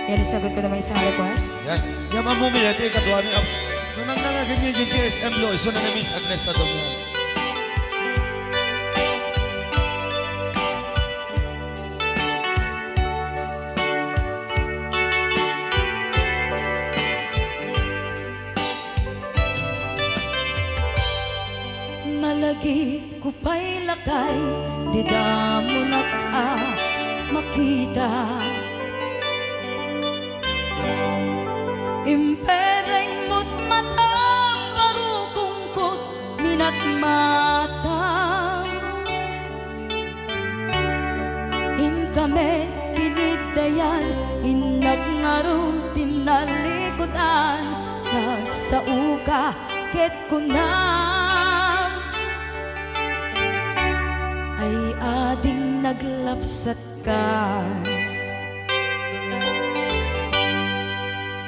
Yan, sagot ko naman isang request. Yan. Yan mamumili. Ito yung kadwa ni Ab. Nung nangnangagin niya yung GSM lo, iso na Miss Agnes sa doon yan. Malagi ko pa'y lakay, di da mo makita. Impereng mo't mata, parukungkot, minat mata. Kame tinigdayan, inagnaro tinalikodan, nagsauka ket kunam ay ading naglapsat ka.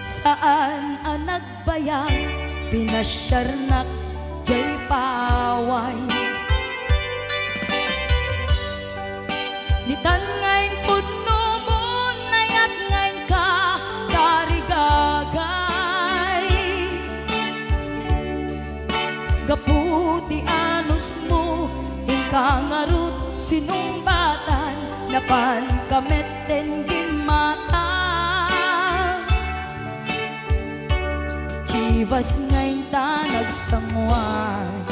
Saan ang nagbayag, pinasyarnak jay paway. Nitan ngayon pudno mo, nayat ngayon ka, tarigagay. Gaputi anos mo, ingkangarut sinumbatan, napan kameten gimata. Chivas ngayon ta nagsamuan.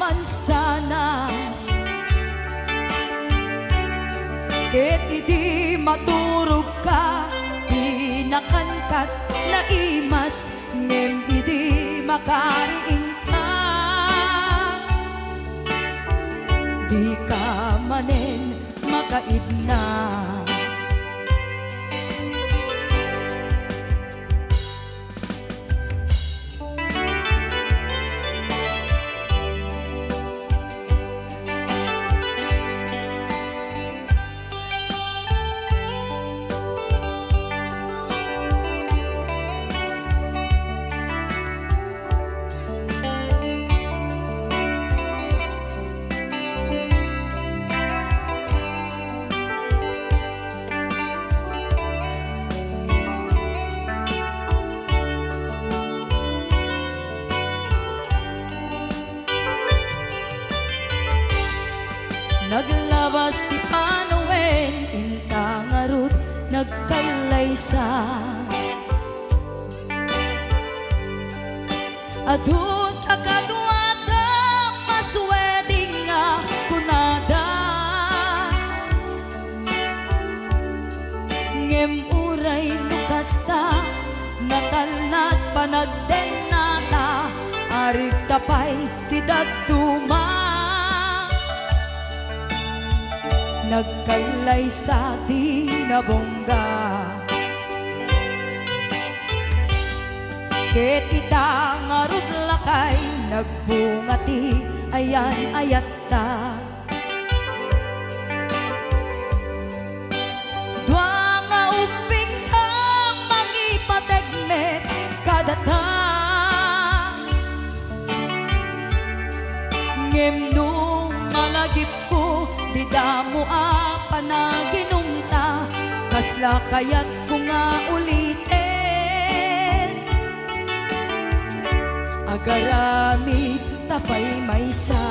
Mansanas ket idi maturog ka, di nakankat na imas, ngem idi makariing ka. Di ka manen makaidna. Naglabas ti Panoen, intangarut nagkalaysa. Adun akadwata masweding nga kunada. Ngem uray nukasta, natalnat panagdenata, arig tapay ti dagduma. Nagkailay sa tinabongga, ket itangarud lakay, nagbungati ayan ayatta. Dua nga uping ka mangipategmet kadata, ngem nung malagip ko, di damo panaginumta, kasla kayat ko nga ulitin. Agaramid tapay maysa.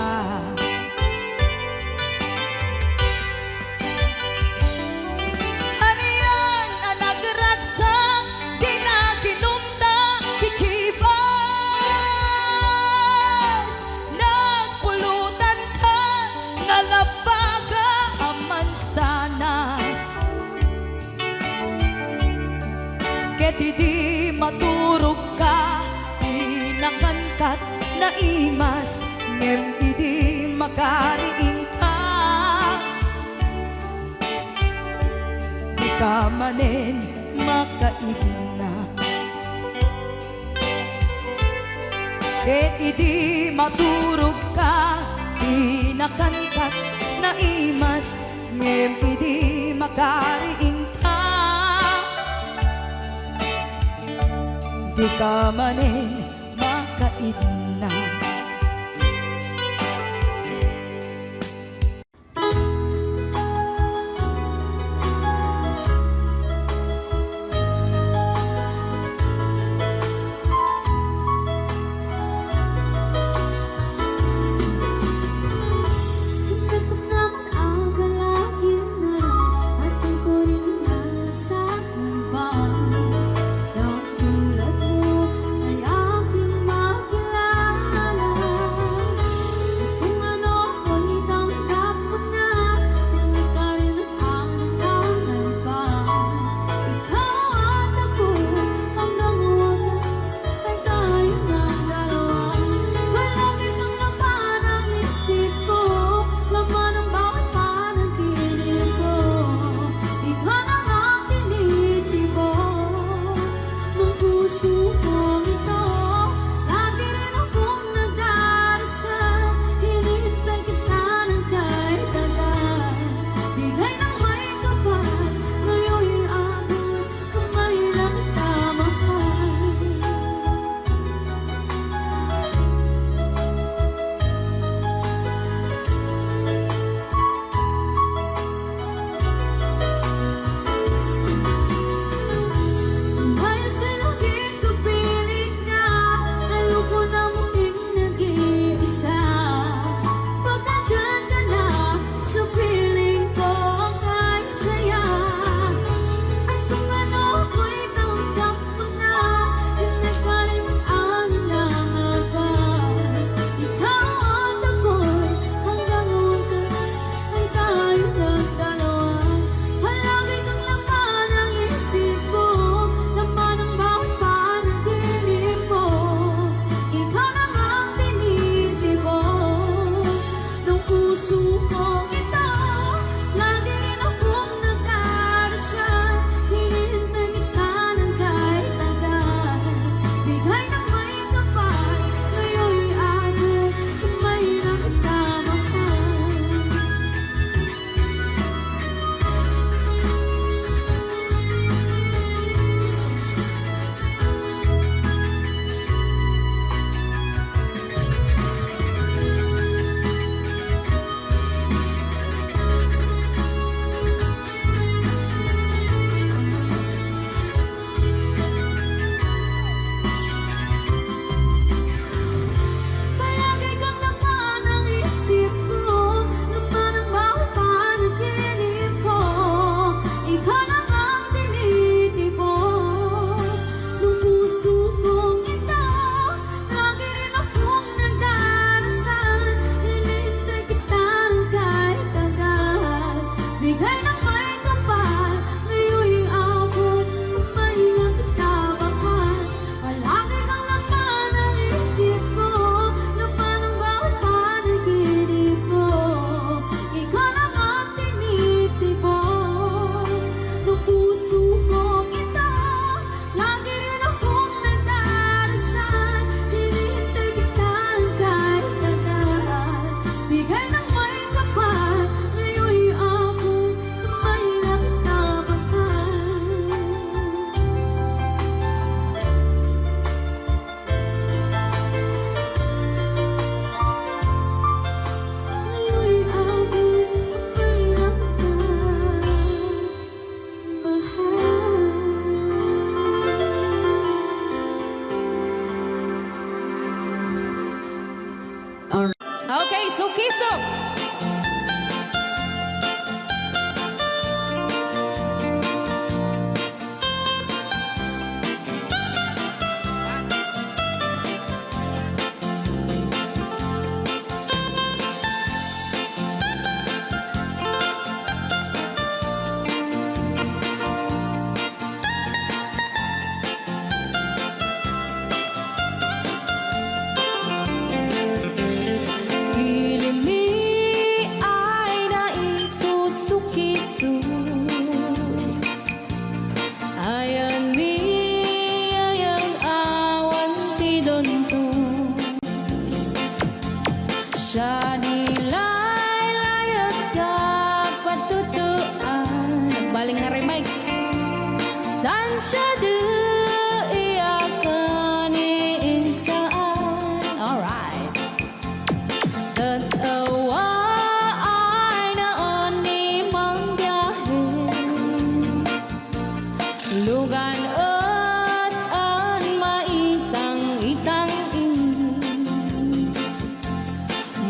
Haniyan ang nagragsak, di naginumta, di chivas. Nagpulutan ka, nalabaga mansanas, ket idi maturog ka, di nakankat na imas, ngem idi makariing ka. Di ka manen makaidna, ket idi maturog ka, di nakankat na imas, ngem idi makariing ka. Di ka manin makaidnan. Ikaw naman ang kalagin na ating ko rin nasa kumbang. Na tulad mo ay aking makilala. next. Tansya de iyakan iinsaan. Alright. Tatawa ay naon ni mang biyahe. Lugan at an maitang-itang ini.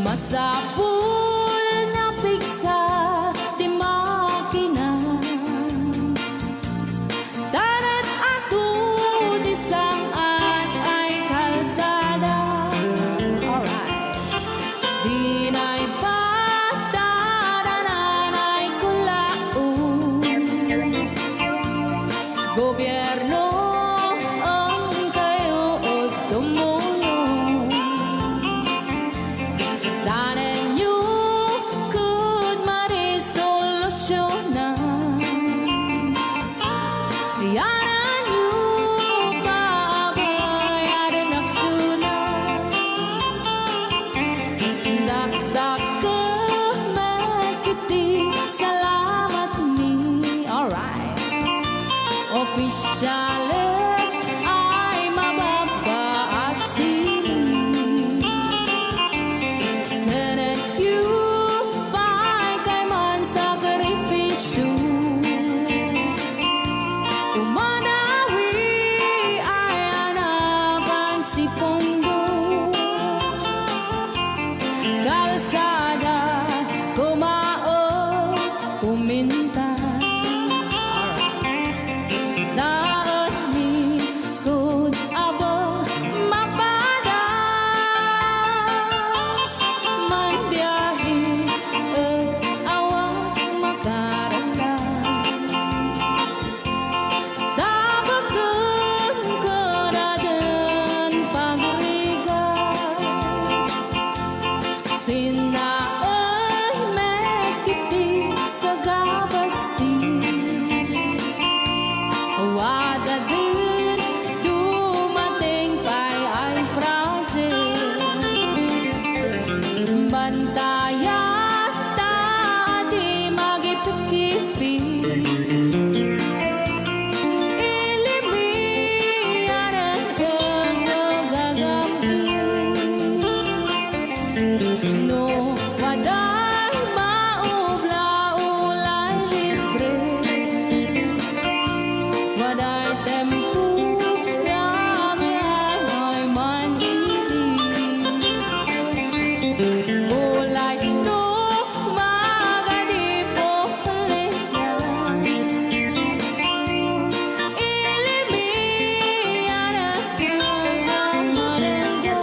Masapul na piksa di makina. Darat ato di saan ay kalsada. Alright. Di na'y patadanan ay kulaon. Gobyerno ang kayo o tumulong. Danan nyo could marisolusyonan. Yanan nyo paabayan aksyonan. Dakdak ka magkiti, salamat mi. Alright. Opisyales ay mababaasin. Senate you kay man sakripisyo. Umanawi ay anapan si Pondo. Kalsada kumao kuminta. Daan ni kud abo mapadas man biyahe ug awak makarala. Dabagan ka na din pagrigat. Sinaon mekiti sa gabasin. Wada din dumating pa'y ay project. Bantayan ta di magipikipi. Ilimiyan ang gagamis. No, waday maubla-ulay libre. Waday tempo yang ay man ini. Ulay no magadipo leyan. Ilimiyan ang kagamarenga.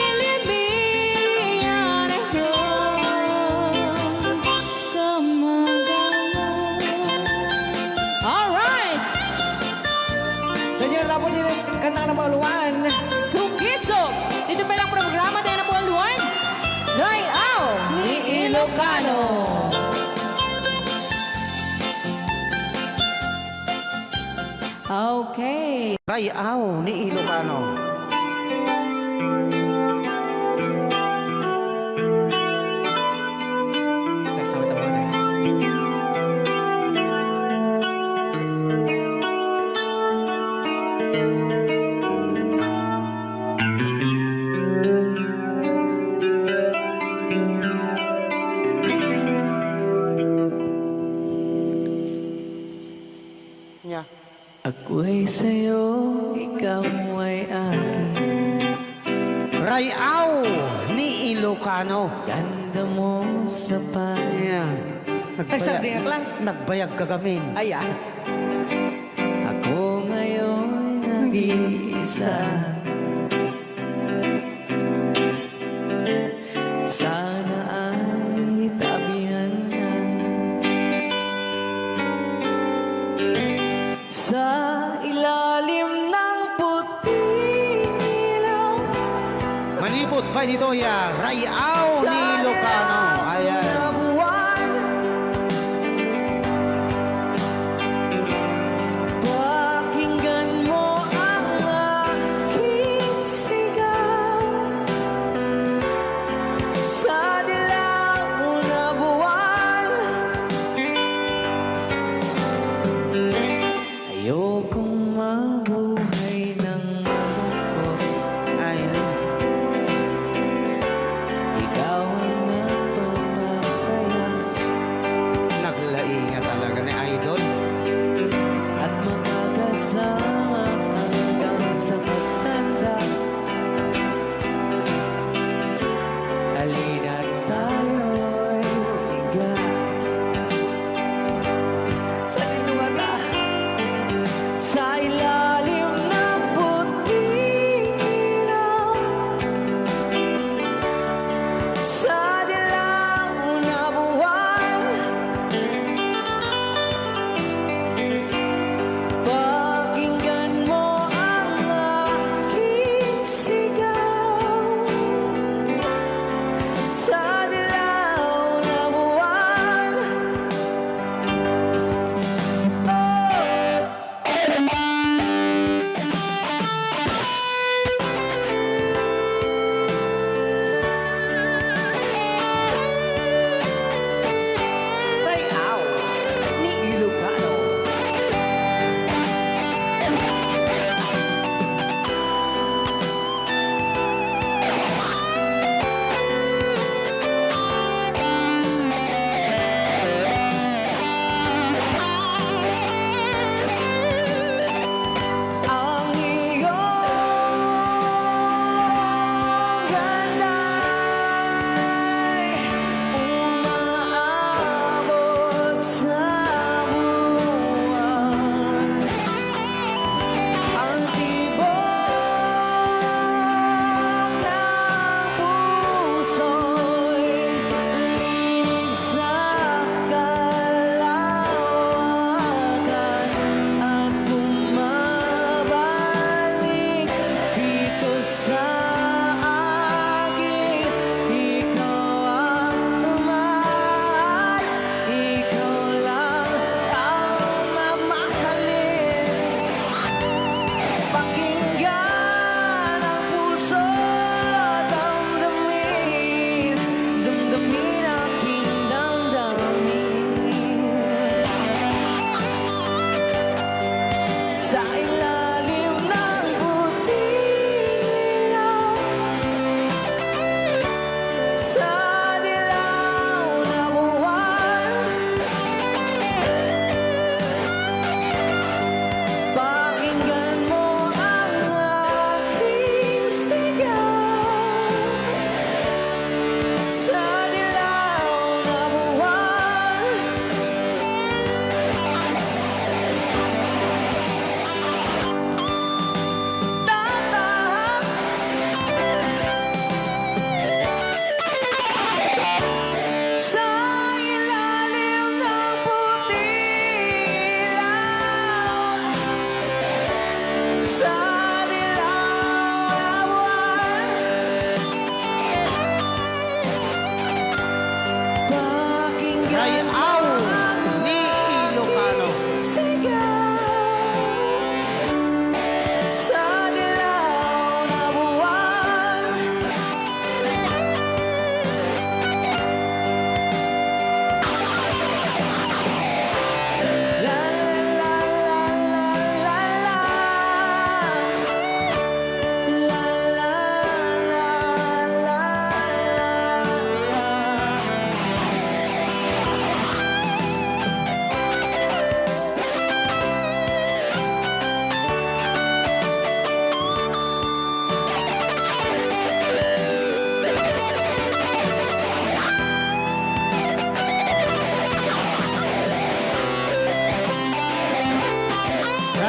Ilimiyan ang kamagalan. Alright! Ganyan lang po din kanta ng Pauluan. Sukiso! Dito pa lang programa tayo na buwan luwan. Layaw ni Ilocano. Okay. Rayaw ni Ilocano. Saksawit ang mga niya. Ako'y sa'yo, ikaw ay akin. Rayaw ni Ilocano. Ganda mo sa Yan. Nagsagdiyak lang. Nagbayag ka gamin. Ayan. Ako ngayon nag-iisa. Sana ay tabihan na. Sa ilalim ng puting ilaw. Manipot pa dito ya. Rayaw ni Ilocano. Ayan. Pakinggan mo ang aking sigaw. Sa dilaw na buwan,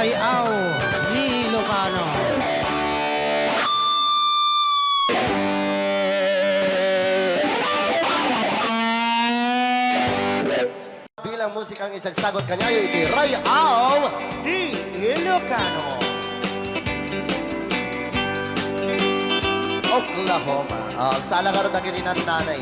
Rayaw ni Ilocano. Bilang musikang isagsagot kanya ay Rayaw ni Ilocano. Oklahoma. Ang sala ka rin na kininan nanay.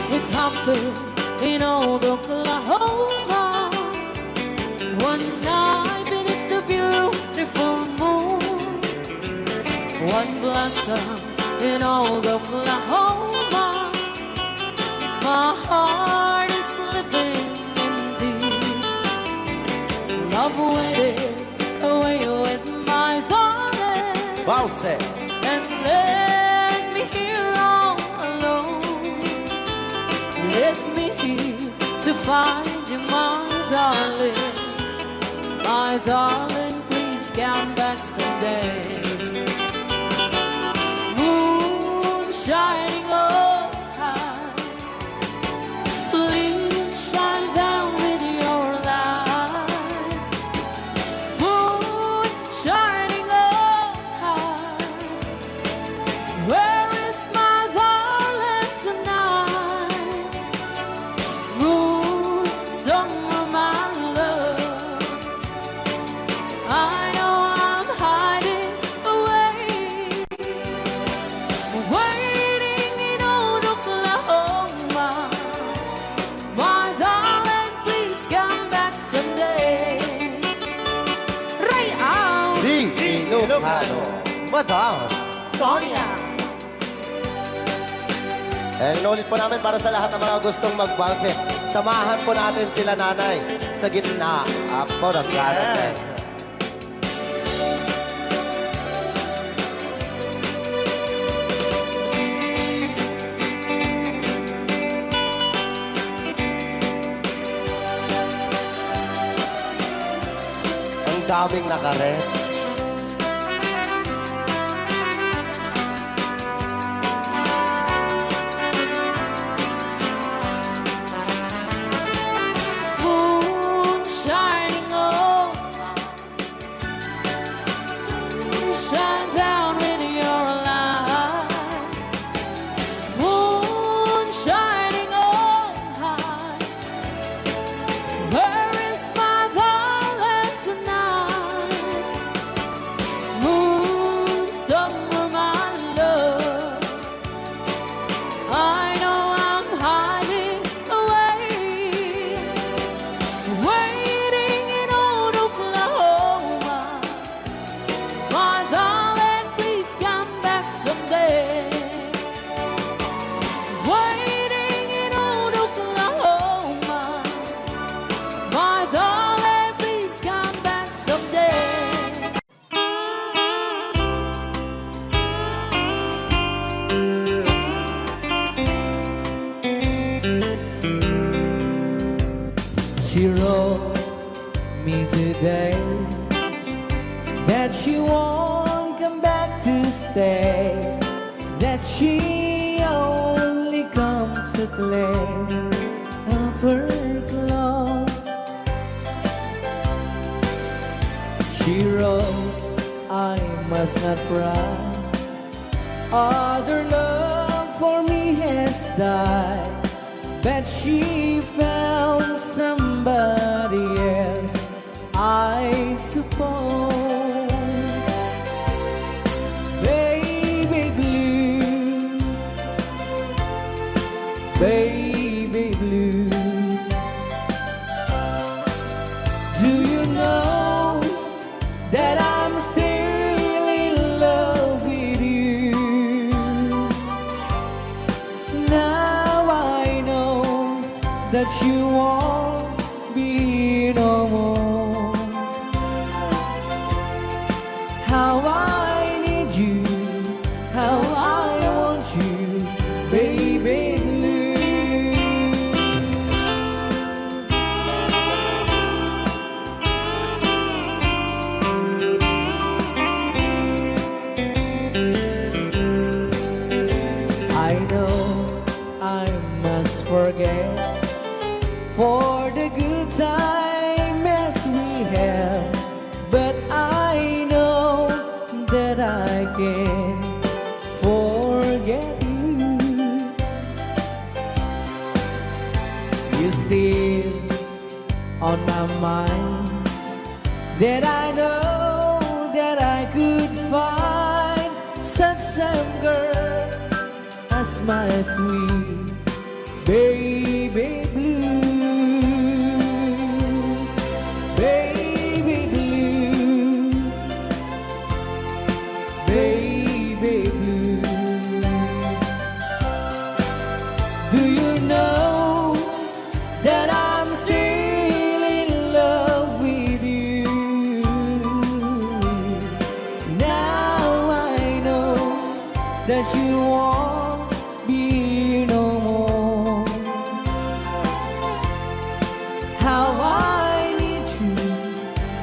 It happened in old Oklahoma one night beneath the beautiful moon. One blossom in old Oklahoma. My heart is living in deep love waited away with my darling. Valse. And let me here all alone. Let me here to find you, my darling. My darling, please come back someday. Moon shining oh high, please shine down with your light. Moon shining oh high, where is my darling tonight? Moon, summer, my love, I know I'm hiding away, waiting in old Oklahoma. My darling, please come back someday. Rayaw Ni Ilocano. Madam Tonya. Inulit po namin para sa lahat ng mga gustong magbalse. Samahan po natin sila nanay sa gitna po ng Yes. Ang daming nakaret. moon shining oh, shine down with your light. Moon shining oh high, where is my darling tonight? Moon, summer, my love, I know I'm hiding away, waiting in old Oklahoma. My darling, please come back someday. Waiting in old Oklahoma. My darling, please come back someday. She wrote me today that she won't come back to stay, that she only comes to claim of her clothes. She wrote, I must not cry, other love for me has died, but she found somebody else, I suppose. Baby blue, baby blue, do you know that I'm still in love with you? Now I know that you won't be no more. How I need you, how I want you, baby blue. my mind that I know that I could find such same girl as my sweet baby blue, baby blue, baby blue. Do you know that I'm still in love with you? Now I know that you won't be here no more. How I need you,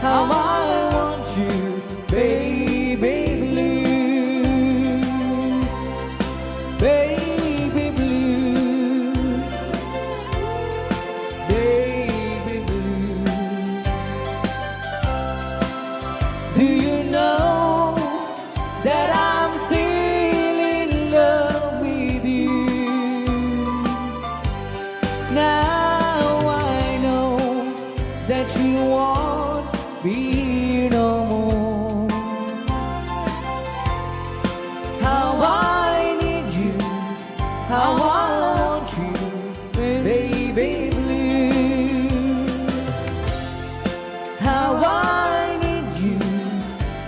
how I want you, baby blue, baby blue, baby blue. Do you know that I'm still in love with you? Now I know that you won't be here no more. How I need you, how I want you, baby blue. How I need you,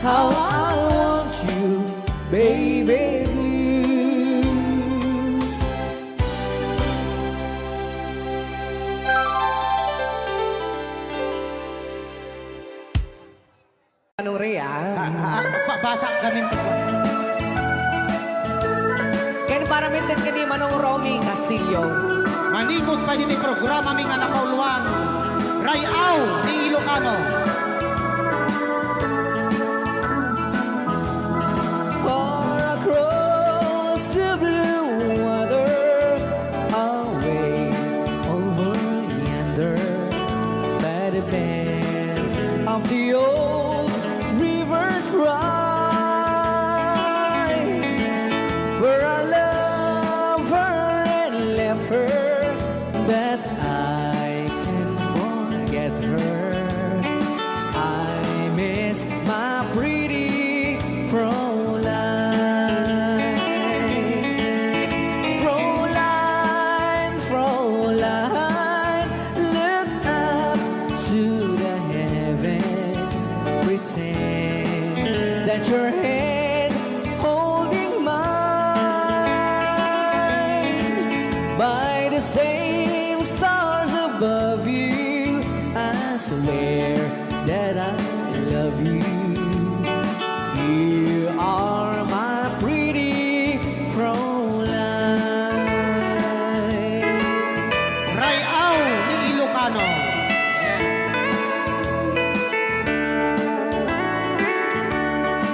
how I want you, baby blue. Anong Rhea? Basa kami. Ken para minten kini Manong Romy Castillo. Manipot pa dito programa ming anak kauluan. Rayaw ni Ilocano. Far across the blue water, away over yonder, by the banks of the old rivers ride, where I love her and left her, that I can forget her. I miss my pretty Fräulein. Fräulein, Fräulein, look up to the heaven, pretend that your hand holding mine. By the same stars above you, I swear that I love you. You are my pretty Fräulein. Rayaw ni Ilocano.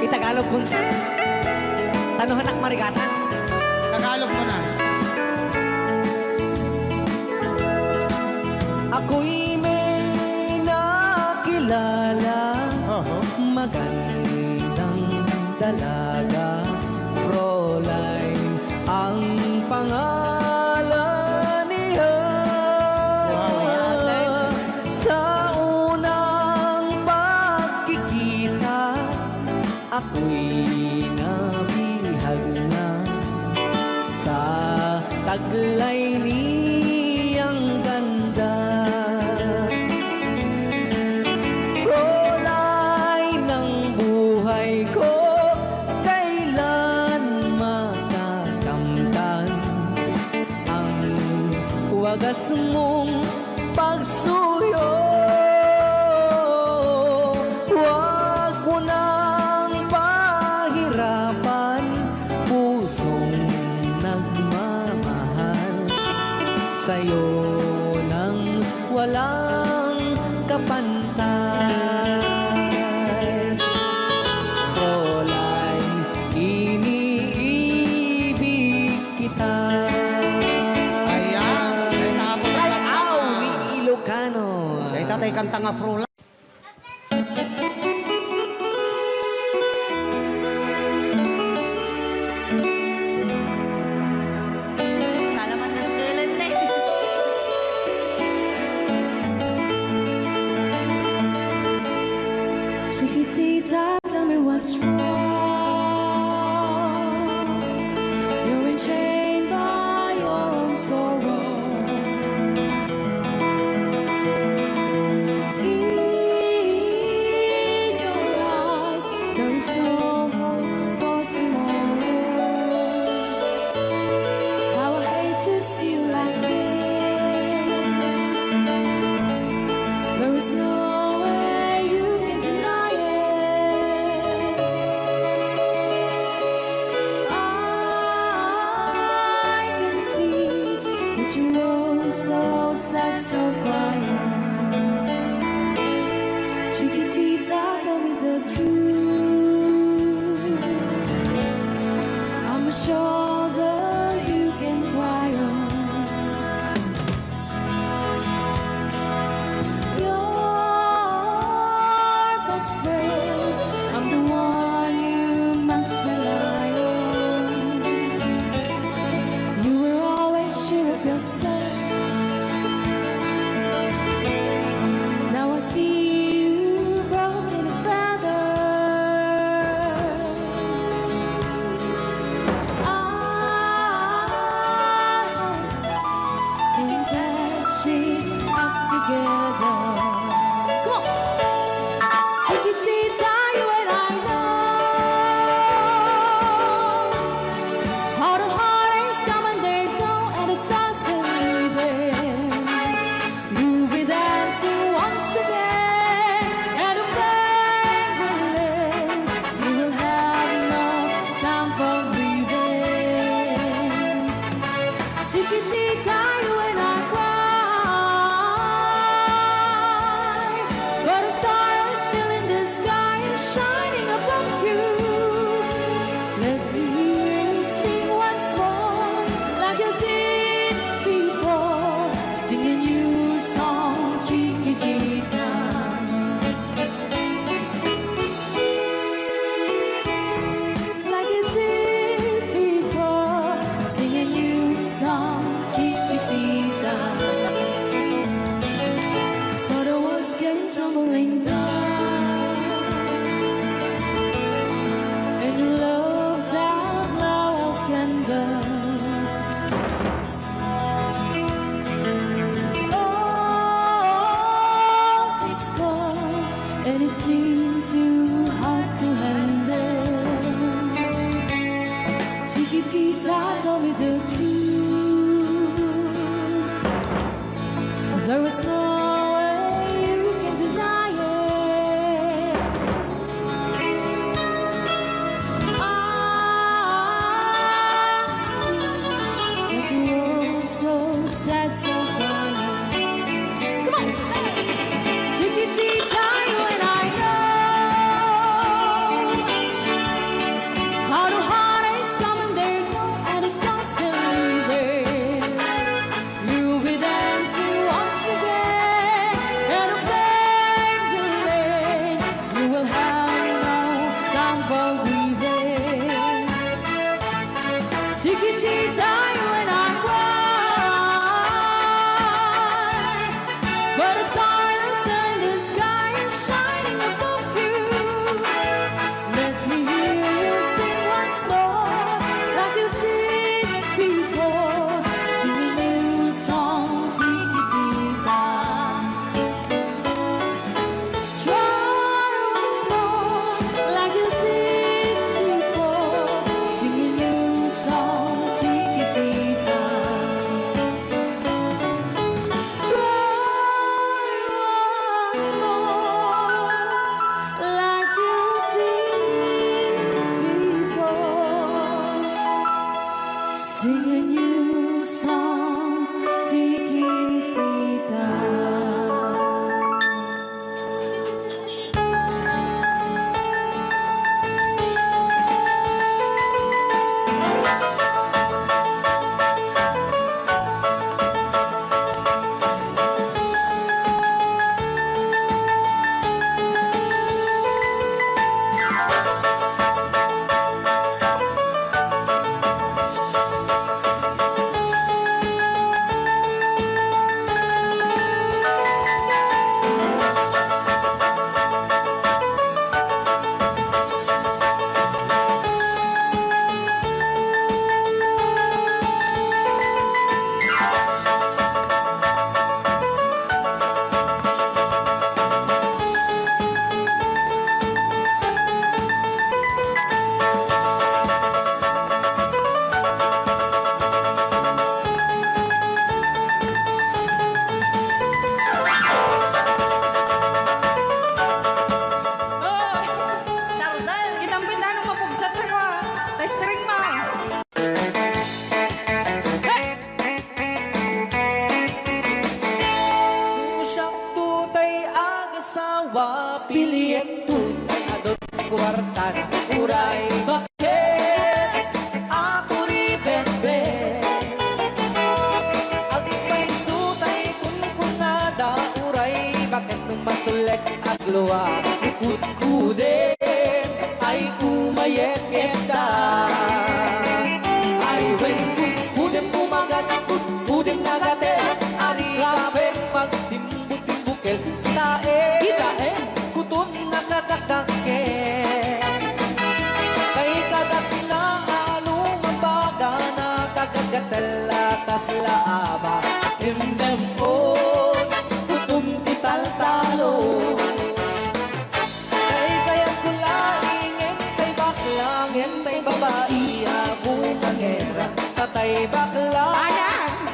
Itagalog kung sa Tanuhan ak marigatan. Tagalog mo na. Ako'y may nakilala, magandang dalaga, Fräulein ang pangalan niya. Sa unang pagkikita, ako'y nabihag na sa taglay niyang ganda. Fräulein ng buhay ko, kailan makakamtan ang wagas mong pagsuyo. Huwag mo nang pahirapan pusong nagmamahal sa'yo nang walang kapantay. Fräulein, iniibig kita. Ayan. Ay, tapos na Rayaw ni Ilocano. Ay, tatay kanta nga Fräulein. Salamat ng tulad na what's wrong. You're enchained by your own sorrow. In your eyes, there is no hope for tomorrow. How I hate to see you like this. There is no way you can deny it. I can see that you're so sad, so quiet. Chiquitita, tell me the truth. I'm a shoulder you can cry on. Your best friend, I'm the one you must rely on. You were always sure of yourself. Now I see you broken a feather. I think that she's up together. Come on, Chiquitita, you and I know how the heartaches come and they go, and the stars still leaving. You'll be dancing once again, and the pain will end. You will have no time for grieving. Chiquitita, you and I cry, but a star is still in the sky and shining above you. Let me hear you sing once more, like you did before, singing you a song, Chiquitita. Like you did before, singing you a song, Chiquitita. So the walls came tumbling down, and your love's outlaw candle. Oh, it's gone, and it seemed too hard to handle. Chiquitita, tell me the truth. There was no way you can deny it. I see that you're so sad, so quiet. Come on, Chiquitita, you and I know how the heartaches come and they go, and the scars still asawa Piliyek tutay adot kwarta na uray bakit ako ri bebe at may sutay kunkunada uray bakit nung masulek at luwa ikut-kudin ay kumayek-yekda ay when kudem kumagat kudem nagate ari kape magtimbut-timbukel tae kutun nakadakake kay kagat na alumabaga na kagagatela kaslaaba indem on kutum tital-talo kay kayang kulaing entay baklang entay babae abong angera tatay bakla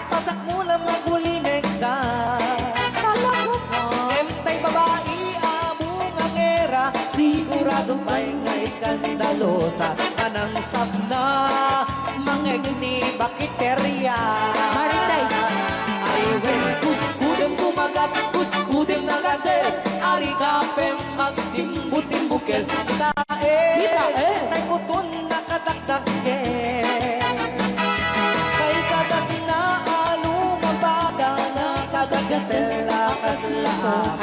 pasak mula magulimeg ka entay babae abong angera sigurado pa'y nga iskandalosa anang sabna mangeg ni bakiterya ay when kudem kumagat kudem nagade ari kapem magtimbut-timbukel tae tay kutun nakadakdake kay kagat na alumabaga na kagagatela kaslaa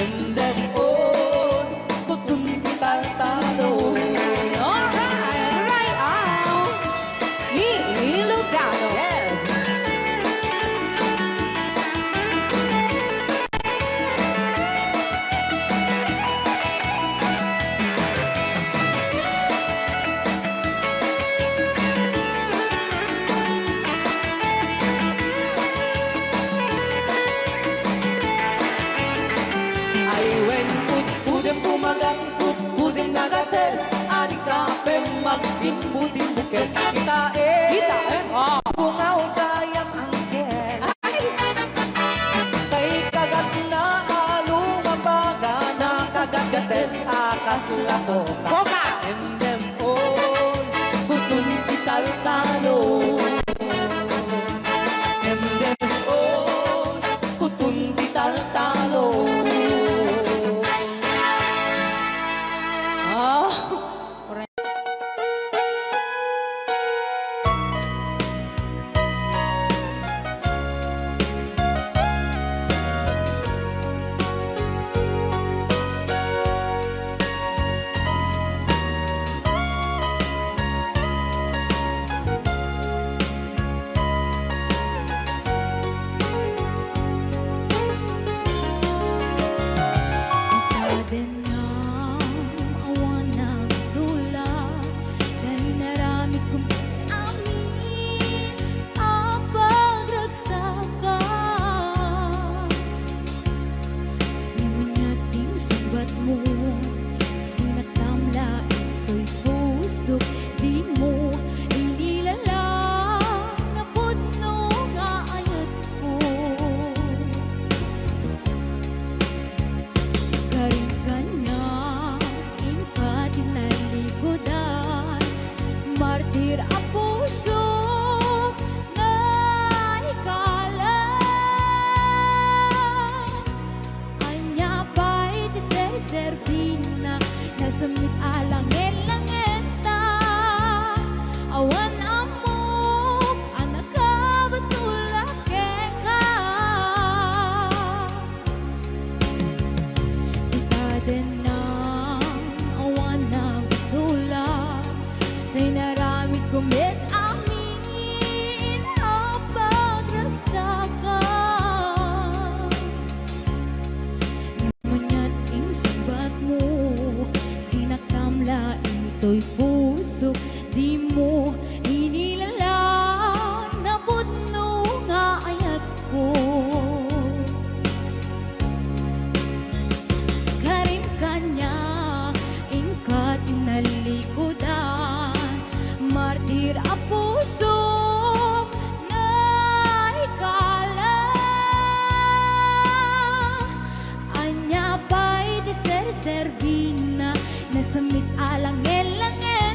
and then on kutun tital-talo Alright, right out. Ilugano. yes ay when kudem kumagat kudem nagatel ani kapem magtimbut-timbukel kitae bungaw kayang angkel kay kagat na alumabaga na kagagatel akas lakoka and them on kutun tital-talo and them on kutun tital-talo Oh, awan ng sula dahil naramit kong amin ang pagragsakan. Ngunit yung sugat mo sinatamla ito'y pusok di mo inilala na putno nga ayat ko. Karin ka na, ingkat inalikodan, martir ang puso na ikalan. Anya ba'y tiseservina, nasamit alangin-langenta, awan amok, anak ka basulak ka. Ikaden ng awan ng sula na'y naramit kumit amin ang pagragsakan. Ngunit yung sugat mo sinatamla ito'y puso di mo inilala na putno nga ayat ko. Karin kanya, ingkat inalikodan, martir ang puso na ikala. Anya ba'y tiserservina, nasamit alangin-langin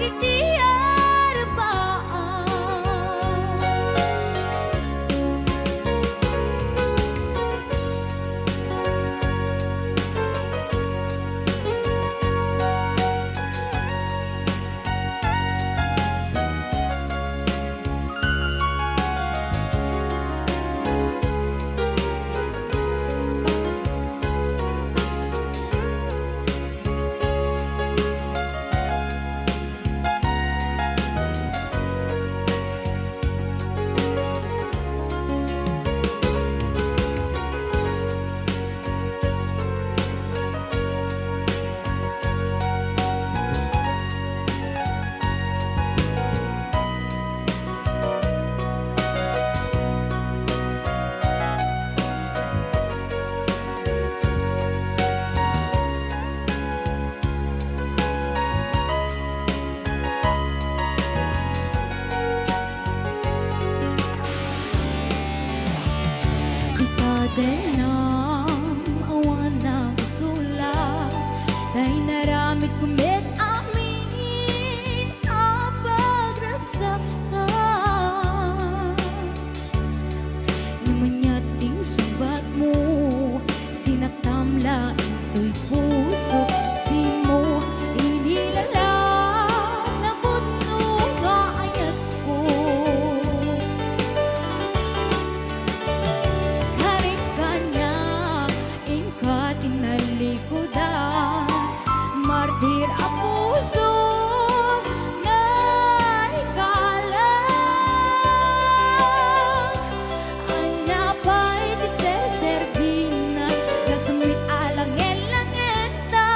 dagit di arapaan. Kita din ang awan ng sulat Dahil naramit kumit amin ang pagragsakan Namanyating subat mo Sinaktamla ito'y puso Di mo inilalang Nabutno ka ayat ko Karikanya ingkat inalikudan Martir ang puso na ikalang Anya pa'y tiser-servina Gasumit alangin-langenta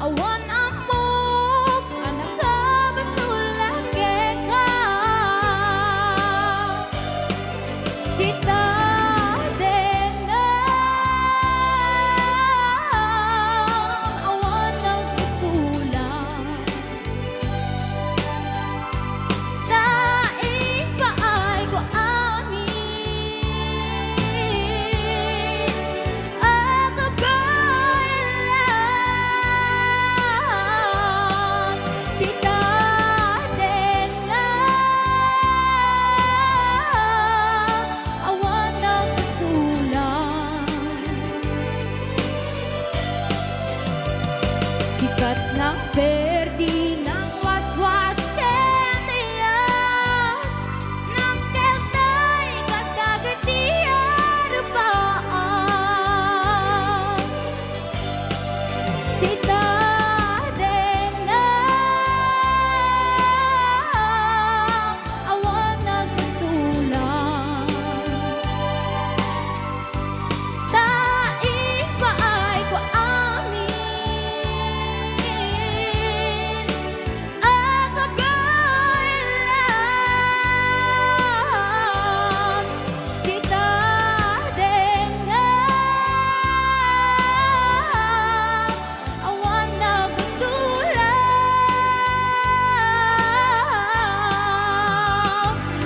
Awan amok anak ka basulake ka Kita din ang awan nagsulat Daing paay ko amin Ang kabalan Kita din awan nagsulat Sikat ng perdi ng waswas kendiyan Nang keltay kadagat di arapaan Tita din awan nagsulat Daing paay ko amin Ang kabalan Kita din awan nagsulat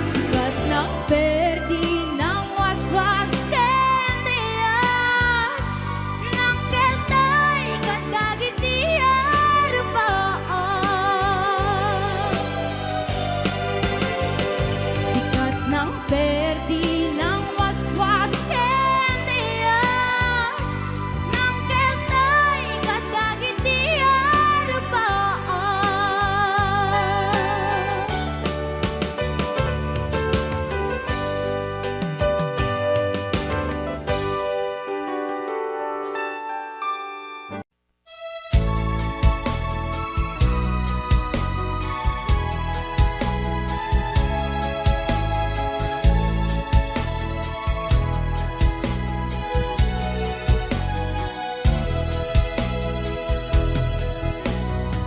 Sikat ng perdi ng waswas kendiyan Nang keltay kadagit di arapaan Sikat ng perdi ng waswas kendiyan Nang keltay kadagit di arapaan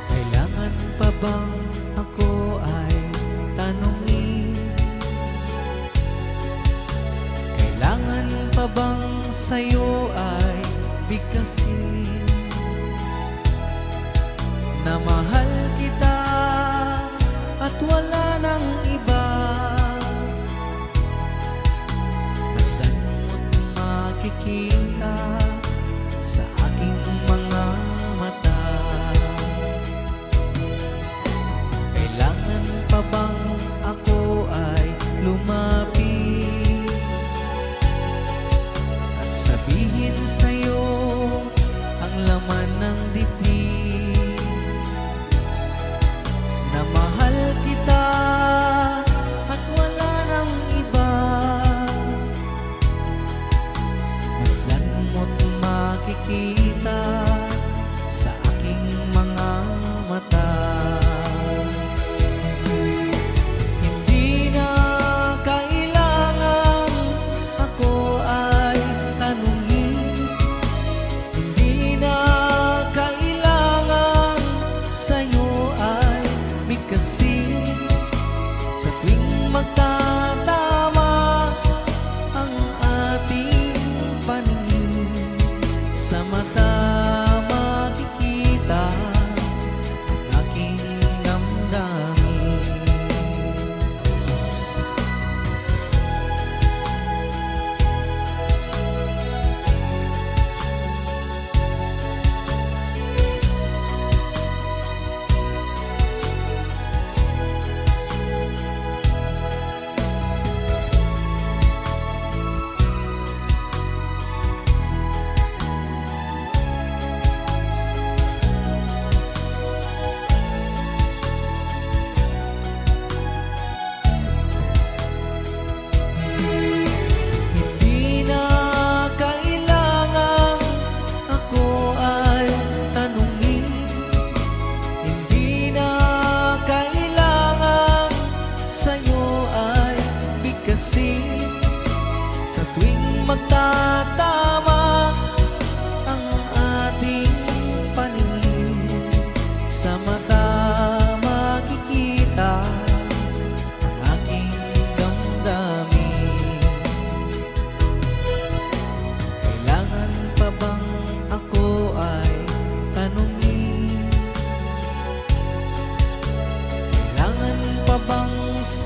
Kailangan pa bang ako ay tanungin? Kailangan pa bang sa'yo ay bigkasin? Na mahal kita at wala nang iba Masdan mo't makikita sa aking mga mata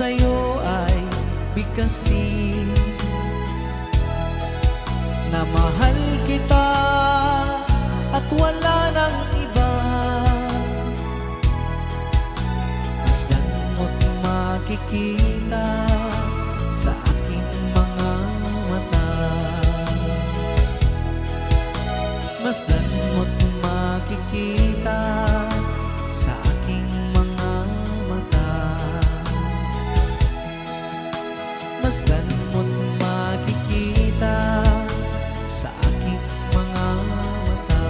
sa'yo ay bigkasin na mahal kita at wala nang iba. Masdan mo't makikita sa aking mga mata. Masdan mo't makikita sa aking mga mata. Masdan mo't makikita sa aking mga mata.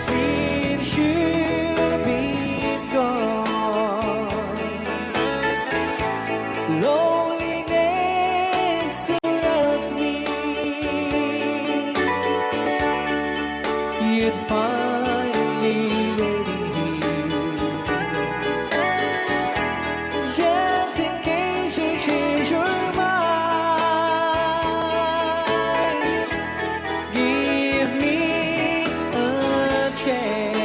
Since you've been gone, loneliness surrounds me. You'd finally ready here, just in case you change your mind. Give me a chance.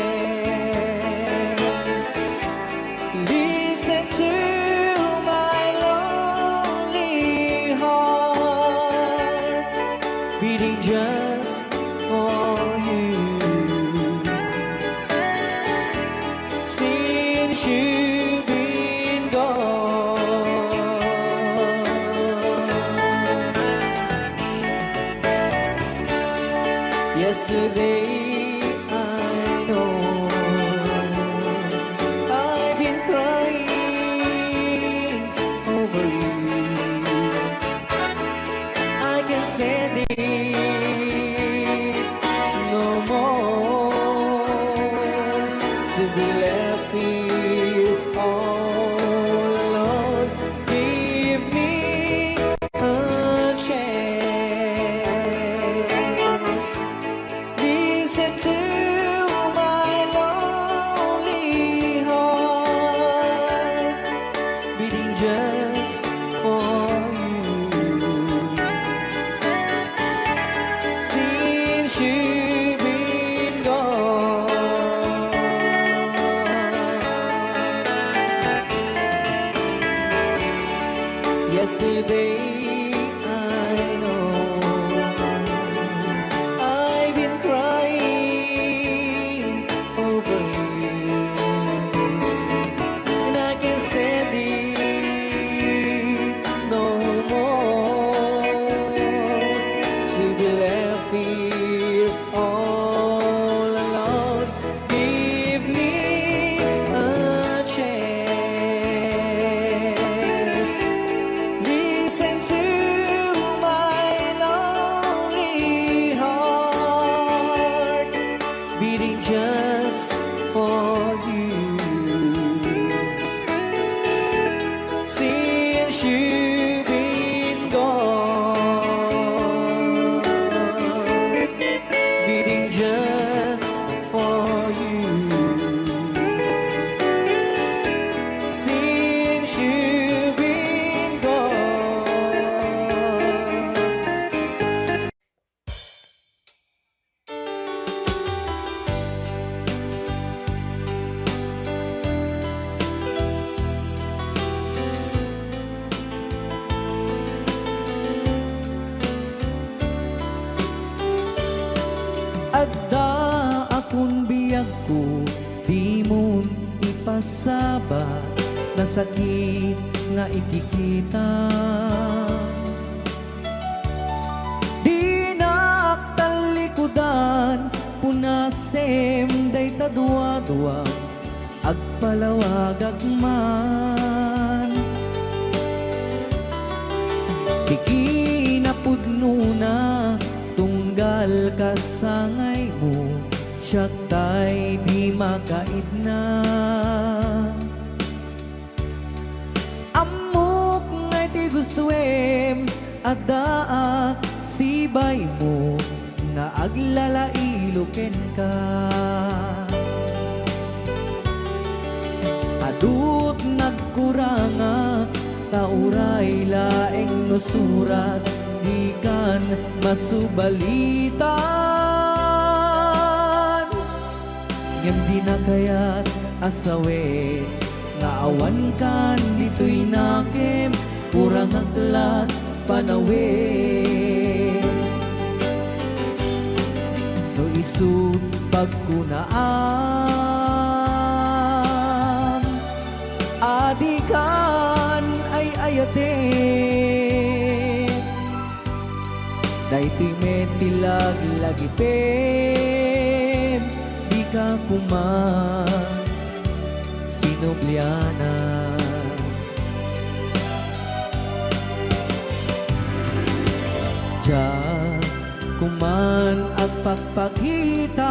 Listen to my lonely heart beating just for you. Since you've been gone, yesterday I know I've been crying over you. I can stand it no more to be left here all alone. Give me a chance. Listen to my lonely heart beating just for you. Since you've been gone, yesterday I know I've been crying over you, and I can't stand it no more to be left here all alone. Give me a chance. Listen to my lonely heart beating just for you. Since you've been gone, beating just for you. Since you've been gone. Adda akong biyag ko, di mo ipasabat na sakit nga ikikita. Di naktalikudan, punasem day tadwa-dwa, agpalawag agman. Di kinapudno na tunggal kasangay mo, siya tay di makaid na. Amok ngay ti gustuem, adaak sibay mo, na aglalailuken ka. nagkuranga tauray laeng no surat di kan masubalitan ngem di na kayat asawe nga awan kan dito'y nakem kurang aklat panawe no isut pagkunaan adikan ay ayate daito'y metilag lagipem di ka kuman sinubliana Diyan kuman at pagpagitan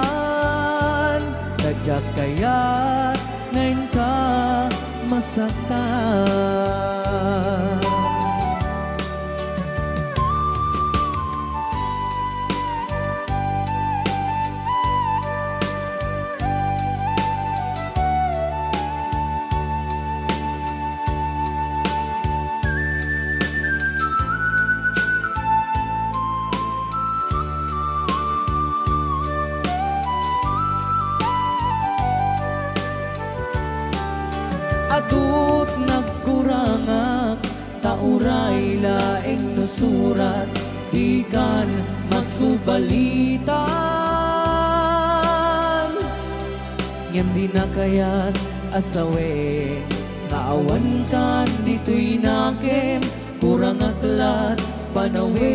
Nadyak kaya't ngayon ka masaktan Adut nagkurangak tauray laeng no surat ikan masubalitan ngem di na kayat asawe naawan kan dito'y nakem kurang aklat panawe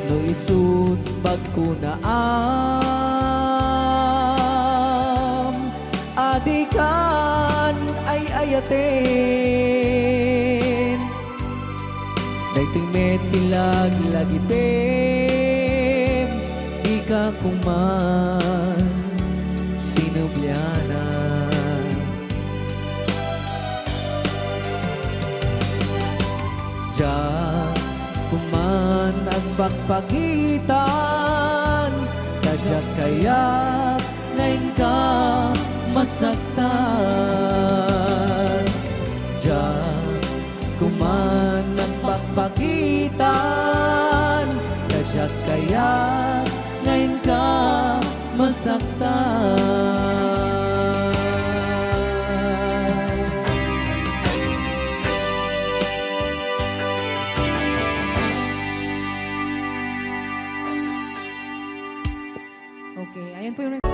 no isut pagkunaan adikan ay ayaten daytoy metilag lagipem di ka kuman sinubliana Diyan kuman ang pagpagitan kadyak kaya't ngayon ka masaktan Diyan kuman ang pagpagitan kadyak kaya't ngayon ka masaktan Okay, ayan po yung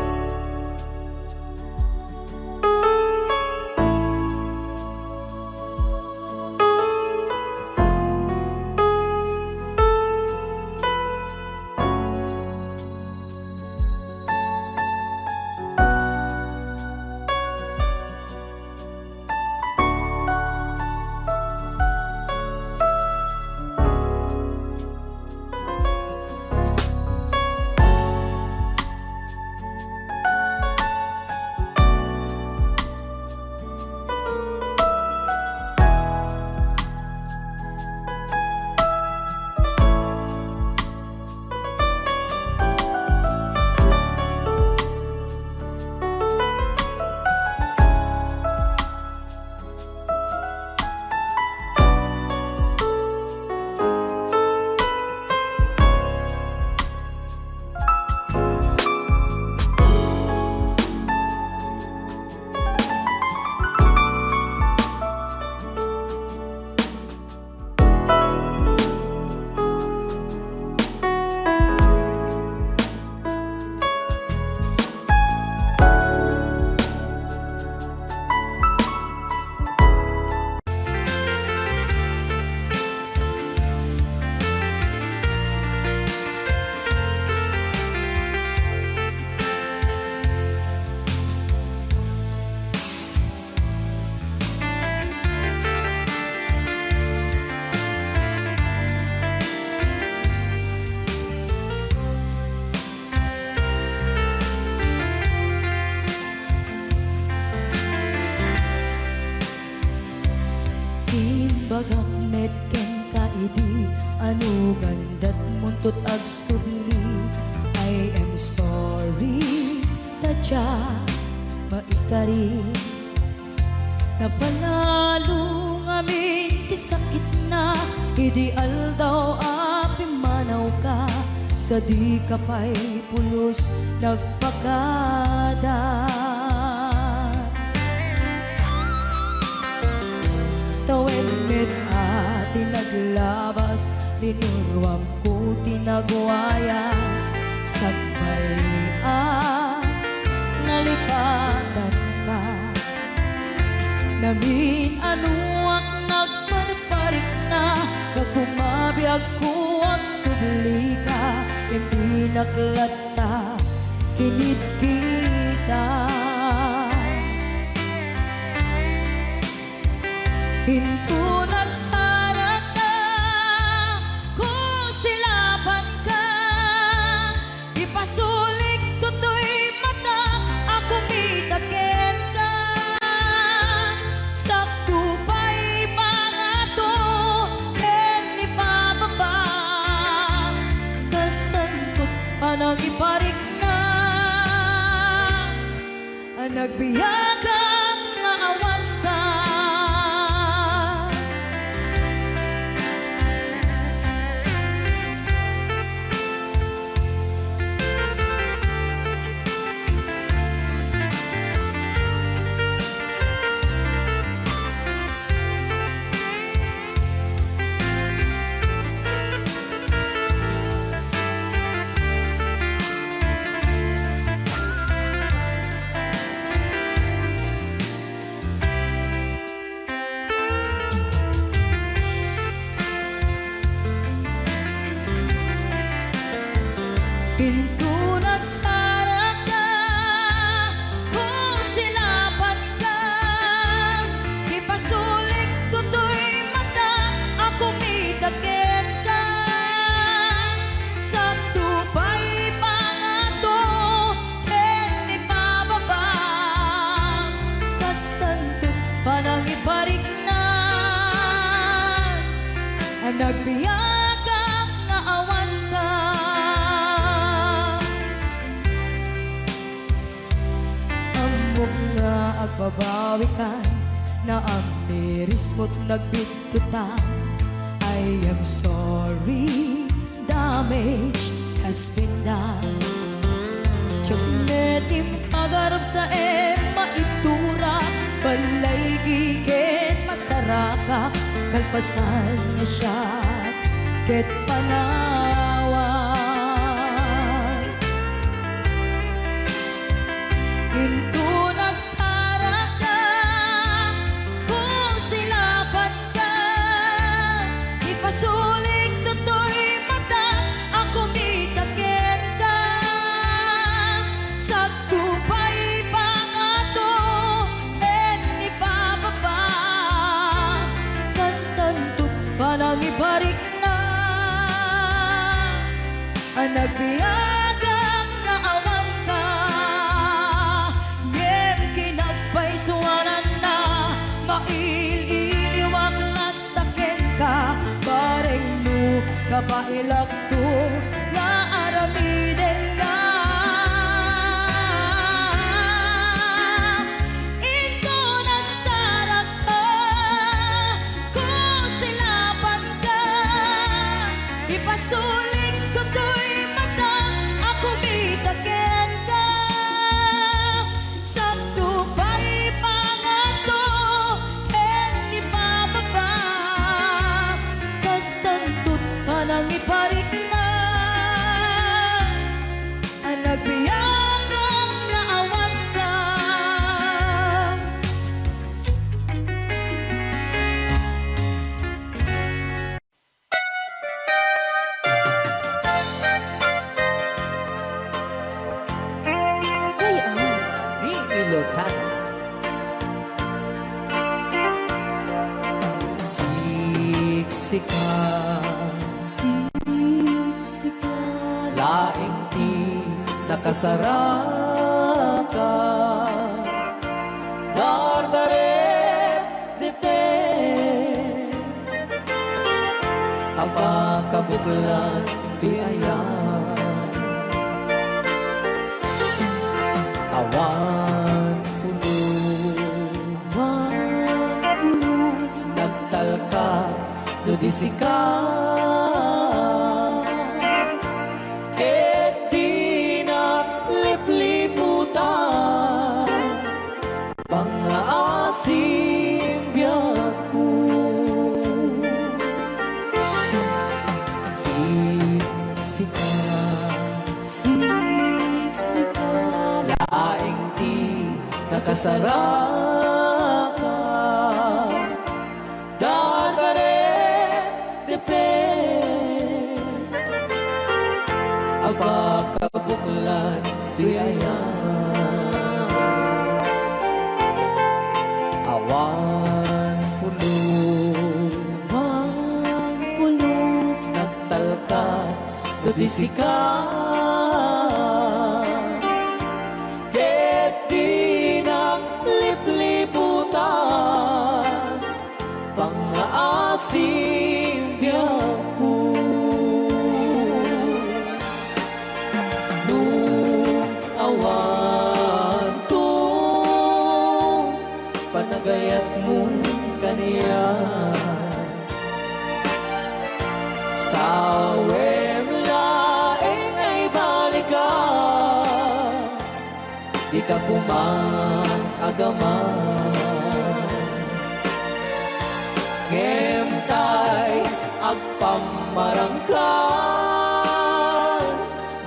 bagak met ken kaidi anu gandat muntut ag sudli I am sorry tadya ka rin. Napanalo ngamin ti sakit na, ideal daw api manaw ka, sa di ka pa'y pulos nagpakada. Tawen met ati naglabas, tinurwam ko tinagwayas, sagbay nalipatan ka. Namin anuak nagparparik na, nagpumabiyag ko ang subli ka, hindi naklata, kinit kita. Hinto nagsarak na, kung silaban ka, ipasulik tutoy mata, ako mitakin ka. Sakto pa'y pangato, ken ni pababa, kastan ko panang iparik na, ang nagbiyagang nga awan ka. Pinto nagsarak ka, kung silaban ka, ipasulik tutoy mata, ako mitakin ka. Sakto pa'y pangato, ken ni pababa, kastanto panang iparik na, ang nagbiyagang nga awan ka. Amok nga agbabawi ka, na ang tiris mo't nagbitutan. I am sorry, damage has been done. Tiyagnetim agarap sa maitura, balay gigen masaraka, kalpasan niya siya, ket panawan. Hinto nagsarak ka, kung silaban ka, ipasulik tutoy mata, ako mitakin ka. Sakto pa'y pangato, ken ni pababa, kastantot panang iparik na, ang nagbiyagang nga awan ka. Ngem kinagpaisuanan na, maililiwag lataken ka, bareng mo kapailak to, nga aramiden ka. Ito nagsarak ka, kung silaban ka, ipasulik tutoy mata, ako mitakin ka. Sakto pa'y pangato, ken ni pababa, kastantot panang iparik na, ang nagbiyagang nga awan ka. Di Ilocan. Siksikan, laing ti nakasaraka, dardaret dipin, apakabuklan ti ayan, awan puno dudisika ket di naglipliputan pangaasim biyaku siksika Siksika laing di nakasaraka dadare depe apakabuklan di ayan awan pulos nagtalka dudisika ket di naglipliputan pangaasim biyaku nung awan to panagayat mo kaniya sawem laeng ay balikas di ka kumang agaman ngem tay agpamarangkan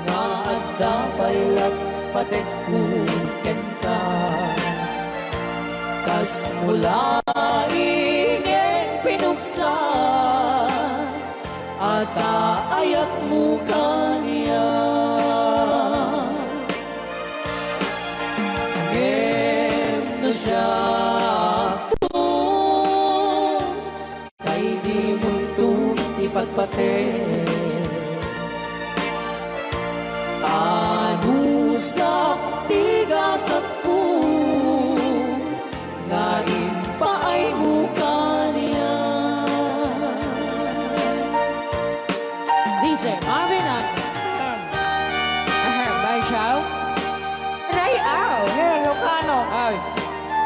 nga adda paylat patek ken ka kas mula ingeng pinuksa ata ayat mo kaniya ngem no siya kay di mo ipagpate anusak tigasat ko nga impaay mo kaniya DJ Marvin at Bay Chow. Ray Au. Ngayon, Lucano. Ay,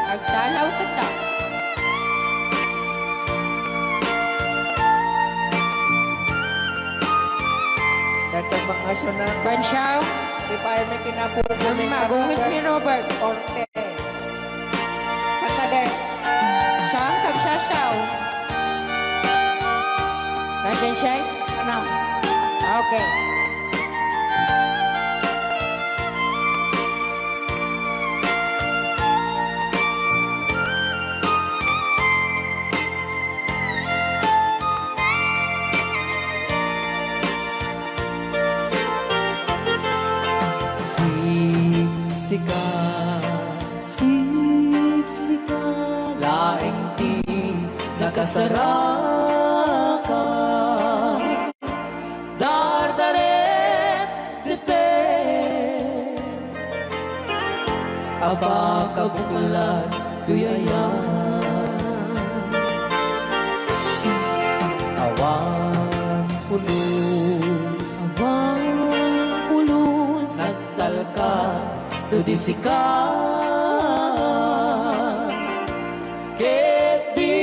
nagdalaw ka ta. Dito mga sunang Ban Chow. di pa may kinapupunin Magungit ni Robert. Orte. Kakade. Siyang kagsasaw. Nasaan siya? Ano? Okay. Siksika. Siksika Laing di nakasaraka dardaret depe apakabulan tuyayan awan pulos nagtalka dudisika ket di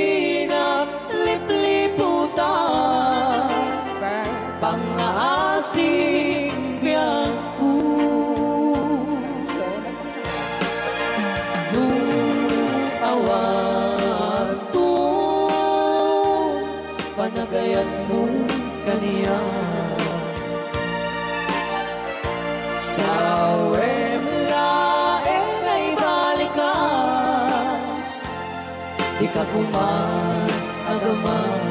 naglipliputan pangaasim biyaku nung awan to panagayan mo kaniya sawem laeng ay balikas di ka kuman agaman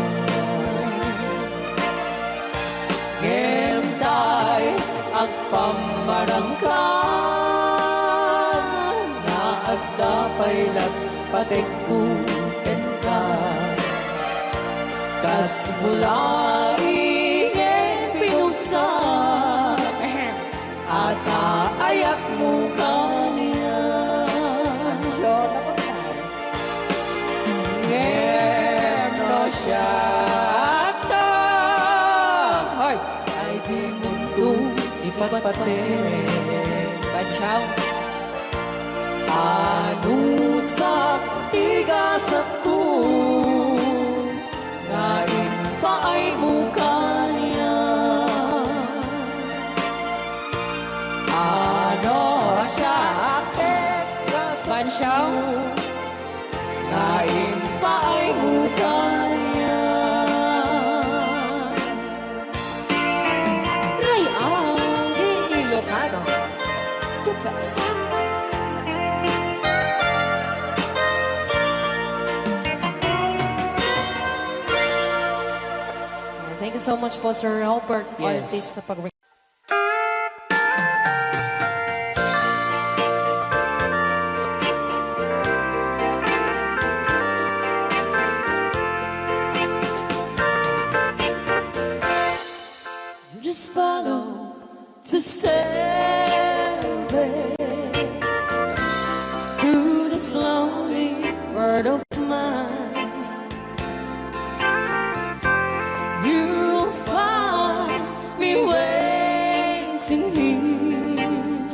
ngem tay agpamarangkan na adda paylat patek ken ka kas mula ingeng pinusa ata ayak mo kaniya ngem no siya Hoy, ay di mundo ipagpate Ban Chow. anusak tigasat ko nga mukha niya. Ano siya akit Bansyang? Naimpa ay mukha niya. Rayaw. Ilocano. The best. Thank you so much po, Sir Robert Yes. Ortiz, sa pag Just follow the stairway through this lonely world of mine. You'll find me waiting here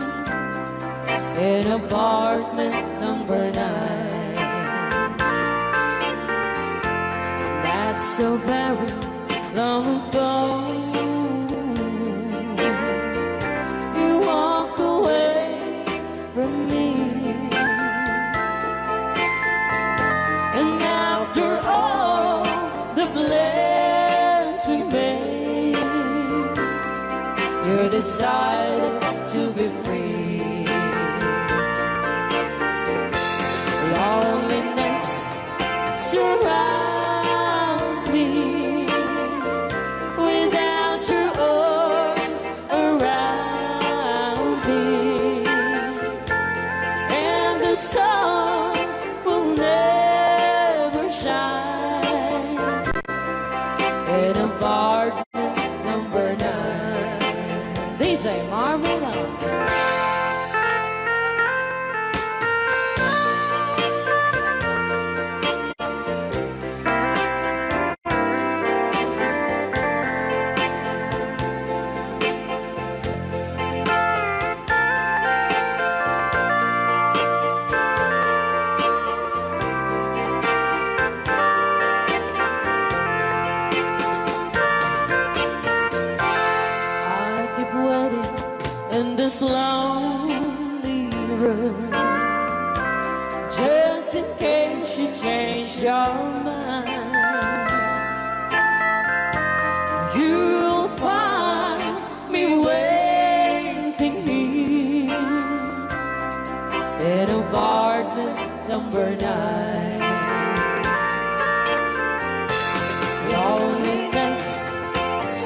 in apartment number 9. That's so very long ago. You walk away from me, and after all the plans we made, you decided to be free. Loneliness surrounds me. Without your arms around me, and the sun will never shine in apartment number 9. DJ Marvela. I keep waiting in this lonely room, just in case you change your mind. You'll find me waiting here in apartment number 9. Loneliness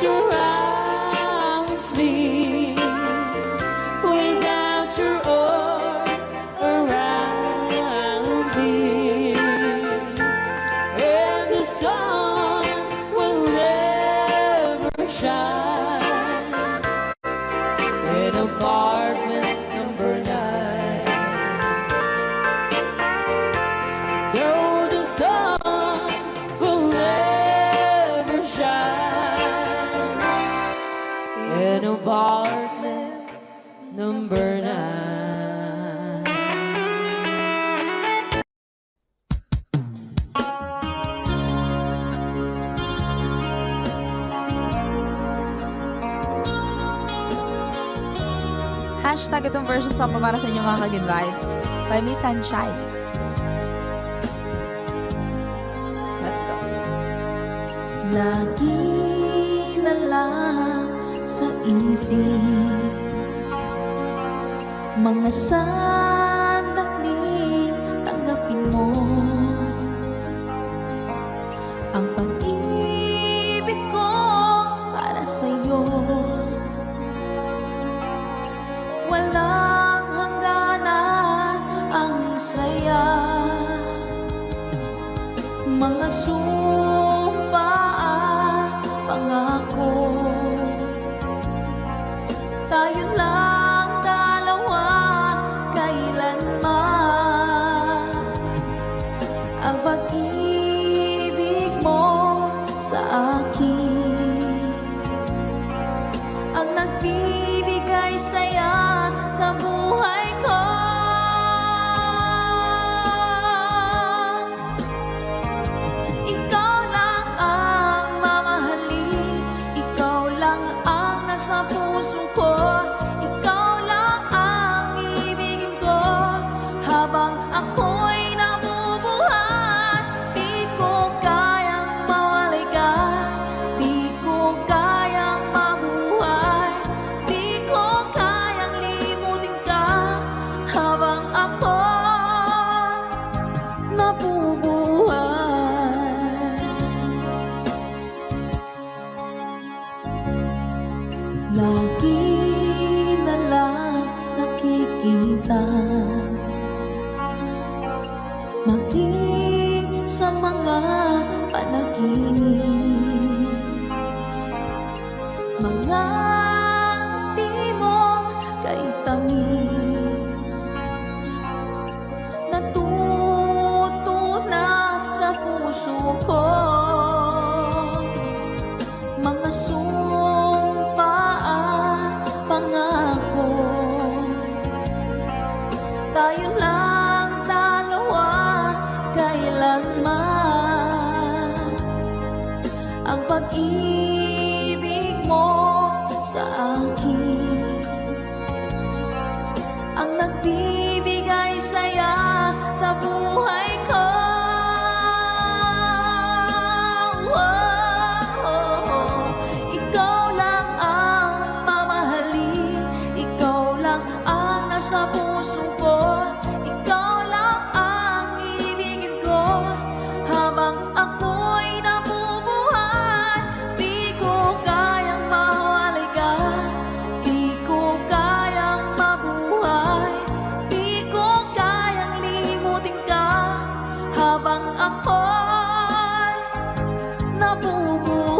surrounds me. Without your arms around me, and the sun will never shine in apartment number 9. No, the sun will never shine in apartment number 9. Hashtag itong version song pa para sa inyo mga ka-good vibes by Miss Sunshine. Let's go. Lagi na lang sa isip mga sandali tanggapin mo ang pag-ibig ko para sa'yo. Walang hangganan ang saya, mga sumpa at pangako. Tayo lang dalawa kailanman, ang pag-ibig mo sa akin ang nagbibigay saya sa buhay ko. Ikaw lang ang mamahalin saya sa buhay ko. Ikaw lang ang mamahalin, ikaw lang ang nasa puso ko, ikaw lang ang ibigin ko. Habang ako'y nabubuhay, di ko kayang mawalay ka, di ko kayang mabuhay, di ko kayang limutin ka. Habang ako'y nabubuhay.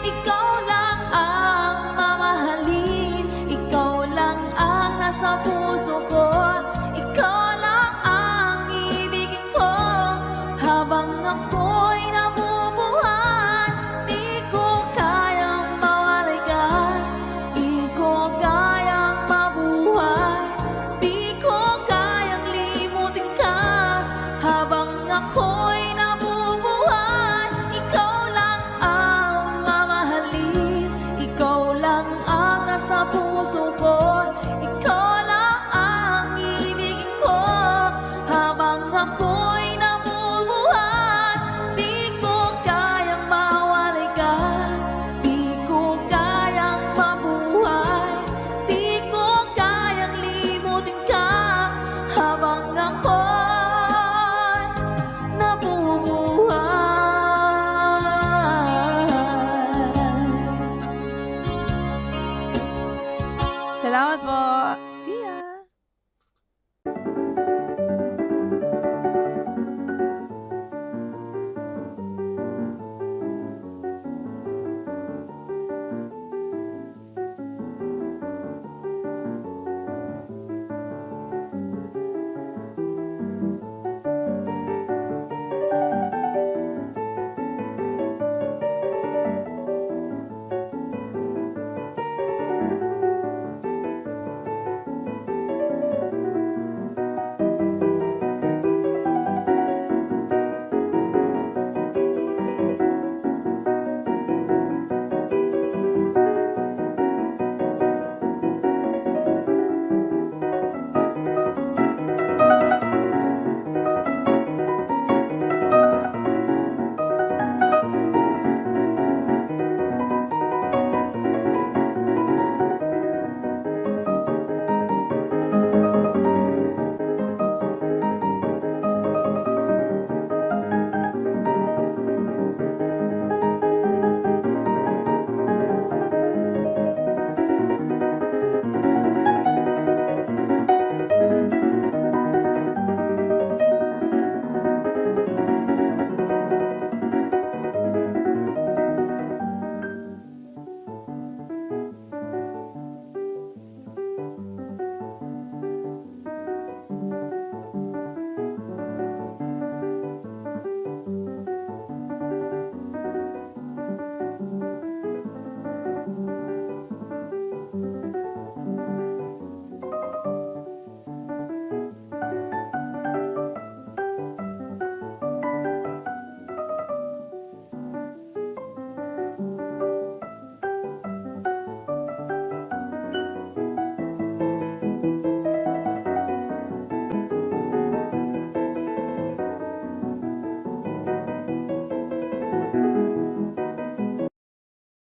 Ikaw lang ang mamahalin, ikaw lang ang nasa puso ko, ikaw lang ang ibigin ko. Habang ako'y nabubuhay, di ko kayang mawalay ka, di ko kayang mabuhay, di ko kayang limutin ka. Habang ako'y nabubuhay, ikaw lang ang mamahalin, ikaw lang ang nasa puso ko, ikaw lang ang ibigin ko. Habang ako'y nabubuhay, di ko kayang mawalay ka, di ko kayang mabuhay, di ko kayang limutin ka. Habang ako'y nabubuhay. Salamat po. See ya!